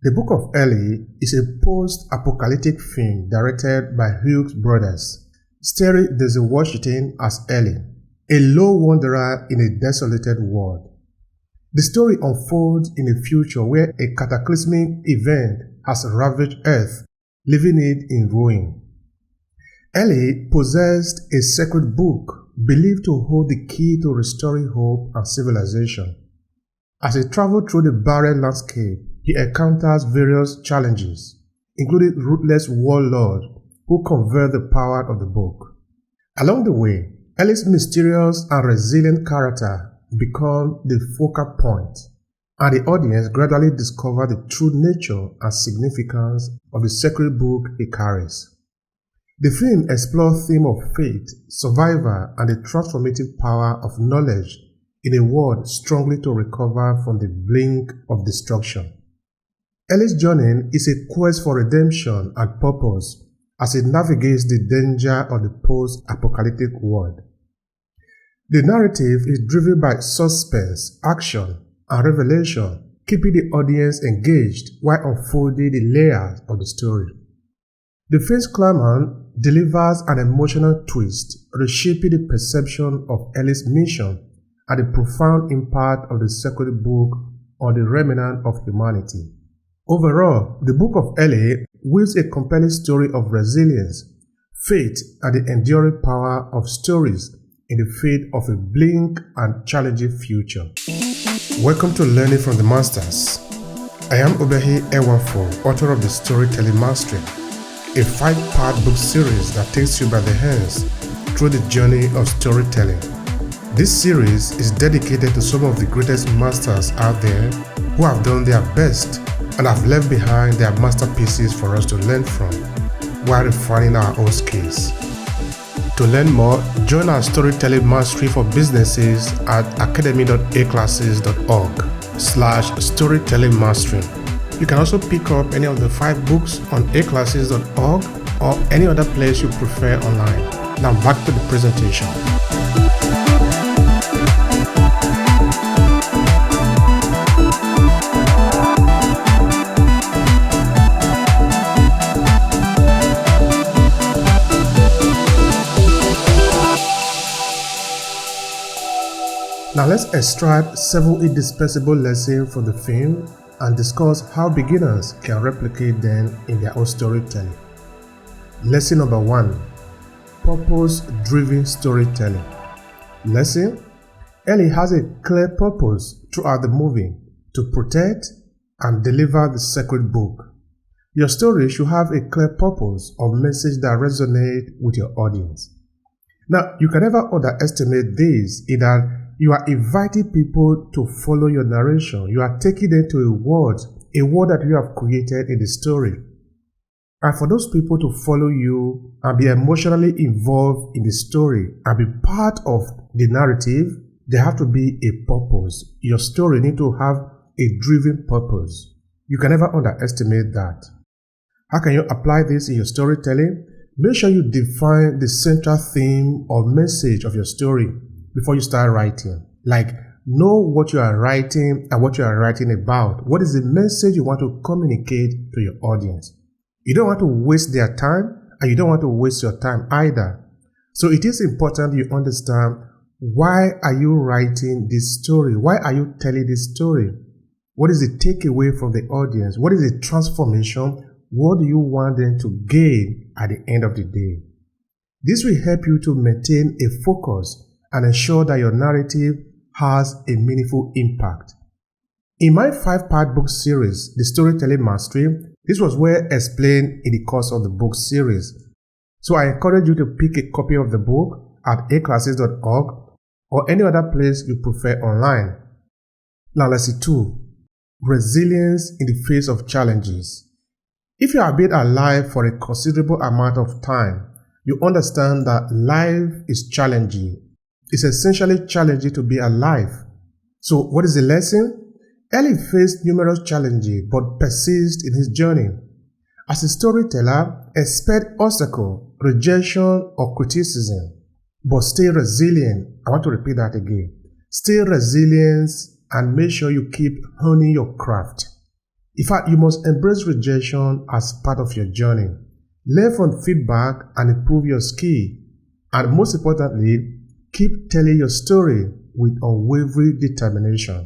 The Book of Eli is a post-apocalyptic film directed by Hughes brothers, starring Denzel as Eli, a lone wanderer in a desolated world. The story unfolds in a future where a cataclysmic event has ravaged Earth, leaving it in ruin. Eli possessed a sacred book believed to hold the key to restoring hope and civilization. As he travels through the barren landscape, he encounters various challenges, including ruthless warlords who convert the power of the book. Along the way, Eli's mysterious and resilient character becomes the focal point, and the audience gradually discovers the true nature and significance of the sacred book he carries. The film explores themes of faith, survival, and the transformative power of knowledge in a world struggling to recover from the brink of destruction. Eli's journey is a quest for redemption and purpose as he navigates the danger of the post-apocalyptic world. The narrative is driven by suspense, action, and revelation, keeping the audience engaged while unfolding the layers of the story. The film's climax delivers an emotional twist, reshaping the perception of Eli's mission and the profound impact of the sacred book on the remnant of humanity. Overall, the Book of Eli weaves a compelling story of resilience, faith, and the enduring power of stories in the face of a bleak and challenging future. Welcome to Learning from the Masters. I am Obehi Ewanfo, author of the Storytelling Mastery, a 5-part book series that takes you by the hands through the journey of storytelling. This series is dedicated to some of the greatest masters out there who have done their best and have left behind their masterpieces for us to learn from while refining our own skills. To learn more, join our Storytelling Mastery for businesses at academy.aclasses.org/storytelling mastery. You can also pick up any of the 5 books on aclasses.org or any other place you prefer online. Now back to the presentation. Now let's extract several indispensable lessons from the film and discuss how beginners can replicate them in their own storytelling. Lesson number 1. Purpose-driven storytelling. Lesson: Eli has a clear purpose throughout the movie to protect and deliver the sacred book. Your story should have a clear purpose or message that resonates with your audience. Now, you can never underestimate this in that you are inviting people to follow your narration. You are taking them to a world that you have created in the story. And for those people to follow you and be emotionally involved in the story and be part of the narrative, there have to be a purpose. Your story needs to have a driven purpose. You can never underestimate that. How can you apply this in your storytelling? Make sure you define the central theme or message of your story before you start writing. Like, know what you are writing and what you are writing about. What is the message you want to communicate to your audience? You don't want to waste their time and you don't want to waste your time either. So it is important you understand, why are you writing this story? Why are you telling this story? What is the takeaway from the audience? What is the transformation? What do you want them to gain at the end of the day? This will help you to maintain a focus and ensure that your narrative has a meaningful impact. In my 5-part book series, The Storytelling Mastery, this was well explained in the course of the book series. So I encourage you to pick a copy of the book at aclasses.org or any other place you prefer online. Now lesson 2. Resilience in the face of challenges. If you have been alive for a considerable amount of time, you understand that life is challenging. It's essentially challenging to be alive. So what is the lesson? Eli faced numerous challenges but persists in his journey. As a storyteller, expect obstacle, rejection, or criticism, but stay resilient. I want to repeat that again. Stay resilient and make sure you keep honing your craft. In fact, you must embrace rejection as part of your journey. Learn from feedback and improve your skill. And most importantly, keep telling your story with unwavering determination.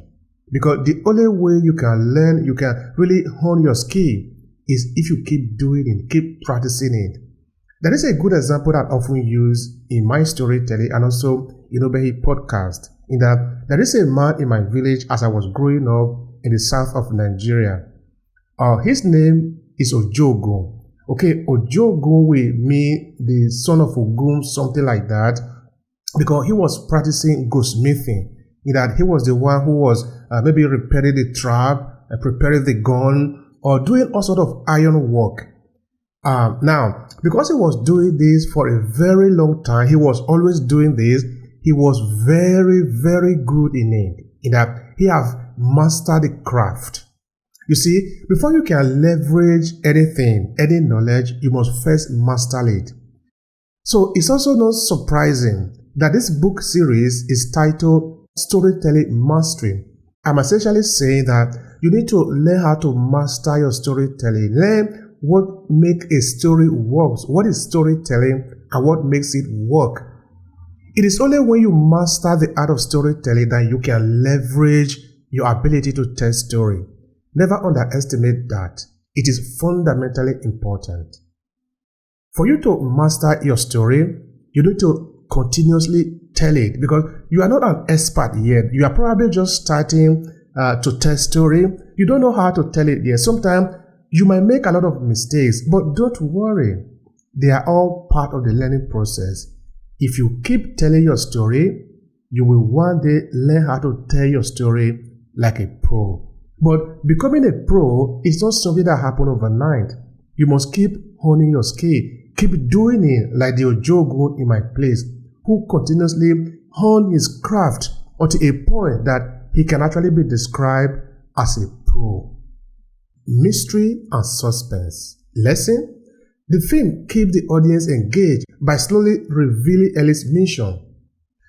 Because the only way you can learn, you can really hone your skill is if you keep doing it, keep practicing it. There is a good example that I often use in my storytelling and also in Obehi podcast, in that there is a man in my village as I was growing up in the south of Nigeria. His name is Ojogun. Okay, Ojogun will mean the son of Ogun, something like that, because he was practicing goldsmithing, in that he was the one who was maybe repairing the trap, preparing the gun, or doing all sort of iron work. Now, because he was doing this for a very long time, he was always doing this, he was very, very good in it, in that he have mastered the craft. You see, before you can leverage anything, any knowledge, you must first master it. So it's also not surprising that this book series is titled Storytelling Mastery. I'm essentially saying that you need to learn how to master your storytelling. Learn what makes a story work, what is storytelling, and what makes it work. It is only when you master the art of storytelling that you can leverage your ability to tell story. Never underestimate that. It is fundamentally important. For you to master your story, you need to continuously tell it, because you are not an expert yet. You are probably just starting to tell story. You don't know how to tell it yet. Sometimes you might make a lot of mistakes, but don't worry. They are all part of the learning process. If you keep telling your story, you will one day learn how to tell your story like a pro. But becoming a pro is not something that happens overnight. You must keep honing your skill. Keep doing it like the Ojogun in my place, who continuously hone his craft until a point that he can actually be described as a pro. Mystery and suspense. Lesson? The film keeps the audience engaged by slowly revealing Ellie's mission.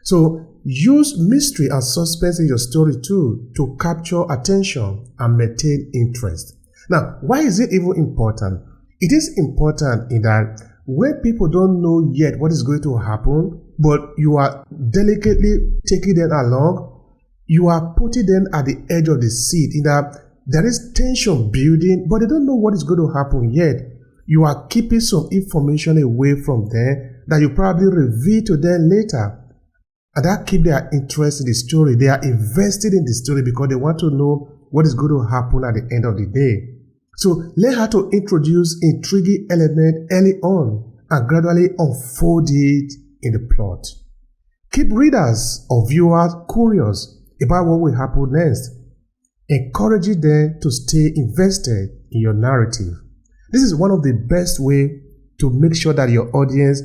So, use mystery and suspense in your story too to capture attention and maintain interest. Now, why is it even important? It is important in that when people don't know yet what is going to happen, but you are delicately taking them along, you are putting them at the edge of the seat, in that there is tension building, but they don't know what is going to happen yet. You are keeping some information away from them that you probably reveal to them later. And that keeps their interest in the story. They are invested in the story because they want to know what is going to happen at the end of the day. So learn how to introduce intriguing elements early on and gradually unfold it in the plot. Keep readers or viewers curious about what will happen next, encouraging them to stay invested in your narrative. This is one of the best ways to make sure that your audience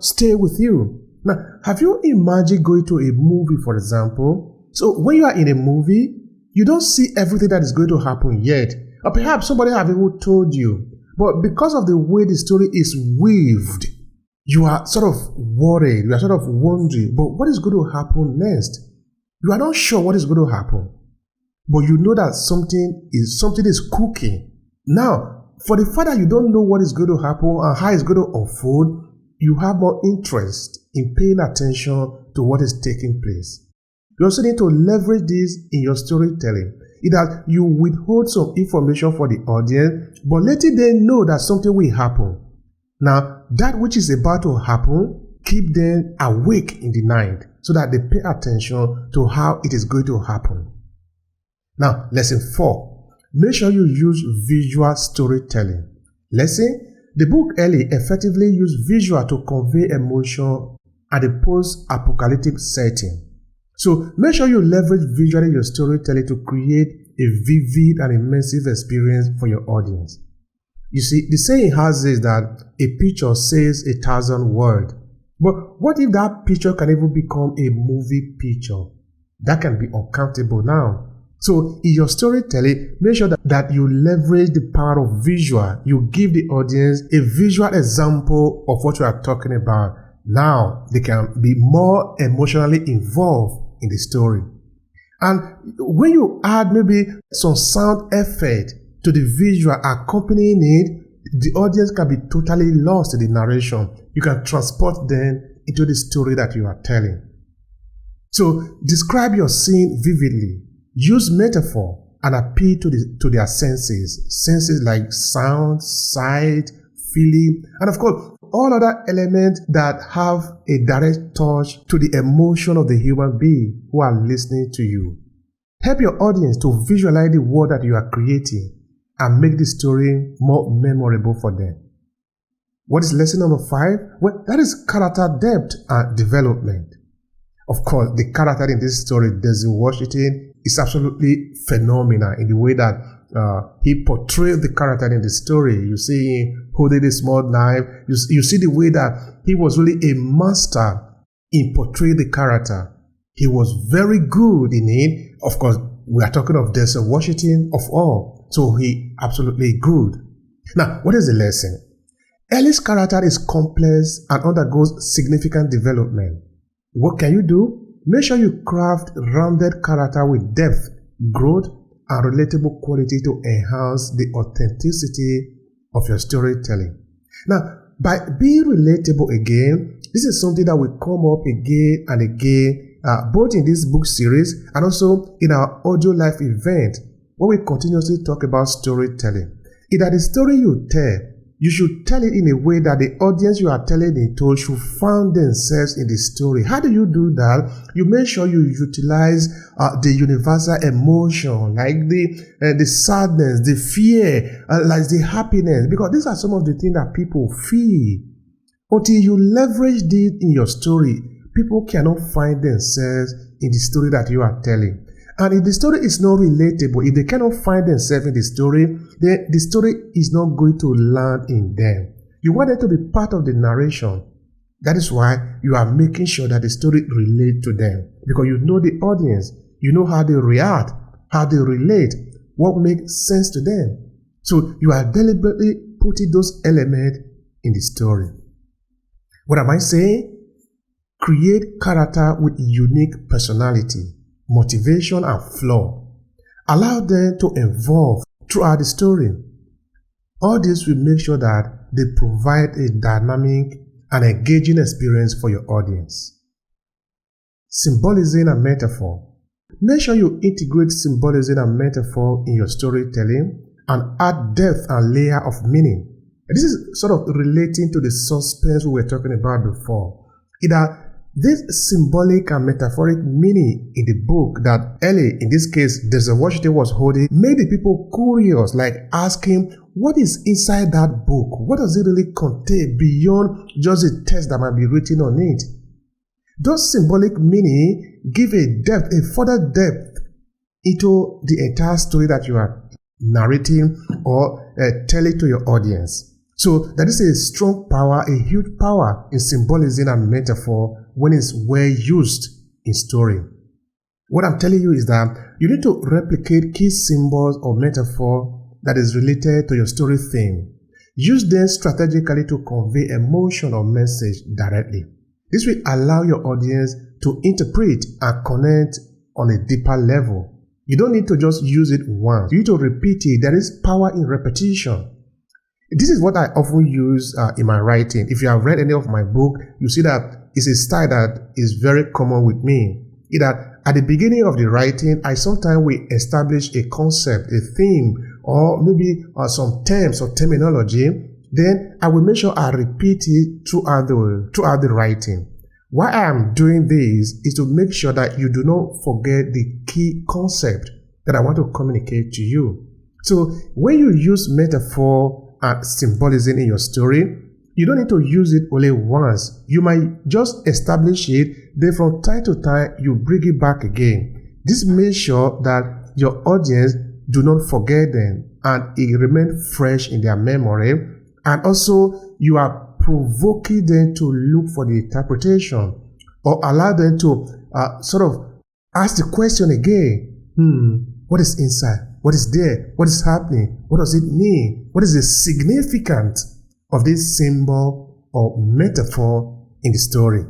stay with you. Now, have you imagined going to a movie, for example? So when you are in a movie, you don't see everything that is going to happen yet. Or perhaps somebody have even told you. But because of the way the story is weaved, you are sort of worried, you are sort of wondering, but what is going to happen next? You are not sure what is going to happen. But you know that something is cooking. Now, for the fact that you don't know what is going to happen and how it's going to unfold, you have more interest in paying attention to what is taking place. You also need to leverage this in your storytelling. That you withhold some information for the audience, but letting them know that something will happen. Now, that which is about to happen, keep them awake in the night so that they pay attention to how it is going to happen. Now, lesson 4. Make sure you use visual storytelling. Lesson: the book Ellie effectively used visual to convey emotion at a post-apocalyptic setting. So make sure you leverage visually your storytelling to create a vivid and immersive experience for your audience. You see, the saying has this that a picture says 1,000 words. But what if that picture can even become a movie picture? That can be uncountable now. So in your storytelling, make sure that you leverage the power of visual. You give the audience a visual example of what you are talking about. Now they can be more emotionally involved in the story. And when you add maybe some sound effect to the visual accompanying it, the audience can be totally lost in the narration. You can transport them into the story that you are telling. So describe your scene vividly. Use metaphor and appeal to their senses like sound, sight, feeling, and of course, all other elements that have a direct touch to the emotion of the human being who are listening to you. Help your audience to visualize the world that you are creating and make the story more memorable for them. What is lesson number 5? Well, that is character depth and development. Of course, the character in this story, Denzel Washington, is absolutely phenomenal in the way that he portrayed the character in the story. You see him holding a small knife. You see the way that he was really a master in portraying the character. He was very good in it. Of course, we are talking of Denzel Washington of all. So he absolutely good. Now, what is the lesson? Ellie's character is complex and undergoes significant development. What can you do? Make sure you craft rounded character with depth, growth, and relatable quality to enhance the authenticity of your storytelling. Now, by being relatable again, this is something that will come up again and again, both in this book series and also in our audio live event, where we continuously talk about storytelling. Is that the story you tell, you should tell it in a way that the audience you are telling it to should find themselves in the story. How do you do that? You make sure you utilize the universal emotion, like the sadness, the fear, like the happiness, because these are some of the things that people feel. Until you leverage this in your story, people cannot find themselves in the story that you are telling. And if the story is not relatable, if they cannot find themselves in the story, then the story is not going to land in them. You want them to be part of the narration. That is why you are making sure that the story relates to them. Because you know the audience, you know how they react, how they relate, what makes sense to them. So you are deliberately putting those elements in the story. What am I saying? Create character with unique personality, motivation, and flaw. Allow them to evolve throughout the story. All this will make sure that they provide a dynamic and engaging experience for your audience. Symbolism and metaphor. Make sure you integrate symbolism and metaphor in your storytelling and add depth and layer of meaning. This is sort of relating to the suspense we were talking about before. This symbolic and metaphoric meaning in the book that Ellie, in this case, Denzel Washington, was holding, made the people curious, like asking, what is inside that book? What does it really contain beyond just the text that might be written on it? Those symbolic meaning give a further depth into the entire story that you are narrating or telling to your audience. So that is a strong power, a huge power in symbolism and metaphor when it's well used in story. What I'm telling you is that you need to replicate key symbols or metaphor that is related to your story theme. Use them strategically to convey emotion or message directly. This will allow your audience to interpret and connect on a deeper level. You don't need to just use it once. You need to repeat it. There is power in repetition. This is what I often use in my writing. If you have read any of my book, you see that it's a style that is very common with me. That at the beginning of the writing, I sometimes will establish a concept, a theme, or maybe some terms or terminology. Then I will make sure I repeat it throughout the writing. Why I am doing this is to make sure that you do not forget the key concept that I want to communicate to you. So when you use metaphor and symbolism in your story, you don't need to use it only once. You might just establish it, then from time to time, you bring it back again. This makes sure that your audience do not forget them and it remains fresh in their memory. And also, you are provoking them to look for the interpretation or allow them to sort of ask the question again. What is inside? What is there? What is happening? What does it mean? What is the significance of this symbol or metaphor in the story?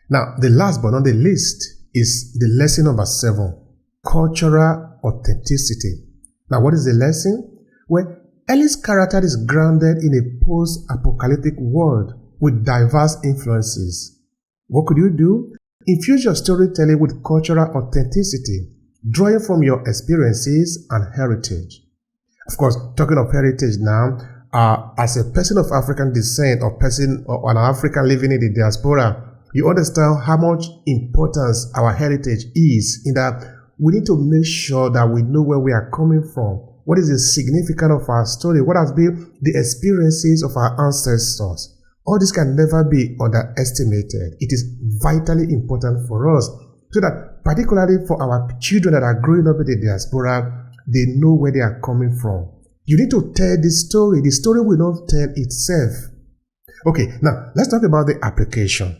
Now, the last but not the least is the lesson number 7, cultural authenticity. Now, what is the lesson? Well, Ellie's character is grounded in a post-apocalyptic world with diverse influences. What could you do? Infuse your storytelling with cultural authenticity, drawing from your experiences and heritage. Of course, talking of heritage now, as a person of African descent or an African living in the diaspora, you understand how much importance our heritage is, in that we need to make sure that we know where we are coming from. What is the significance of our story? What has been the experiences of our ancestors? All this can never be underestimated. It is vitally important for us, so that particularly for our children that are growing up in the diaspora, they know where they are coming from. You need to tell this story. The story will not tell itself. Okay, now let's talk about the application.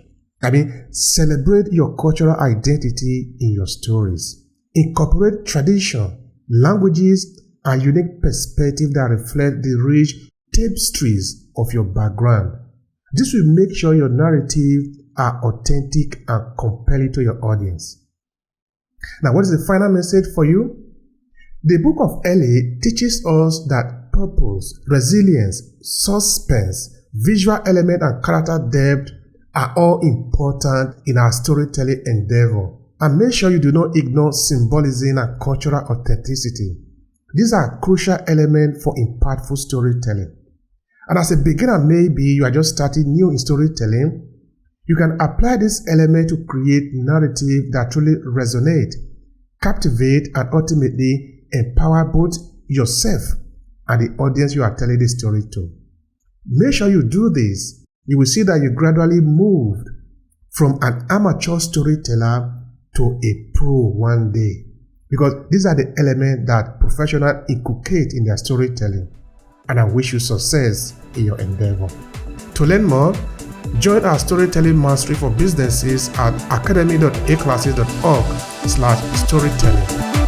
Celebrate your cultural identity in your stories. Incorporate tradition, languages, and unique perspective that reflect the rich tapestries of your background. This will make sure your narrative are authentic and compelling to your audience. Now, what is the final message for you? The book of Ellie teaches us that purpose, resilience, suspense, visual element, and character depth are all important in our storytelling endeavor. And make sure you do not ignore symbolism and cultural authenticity. These are crucial elements for impactful storytelling. And as a beginner, maybe you are just starting new in storytelling, you can apply this element to create narrative that truly resonate, captivate, and ultimately empower both yourself and the audience you are telling the story to. Make sure you do this. You will see that you gradually moved from an amateur storyteller to a pro one day, because these are the elements that professionals inculcate in their storytelling. And I wish you success in your endeavor. To learn more, join our storytelling mastery for businesses at academy.aclasses.org/storytelling.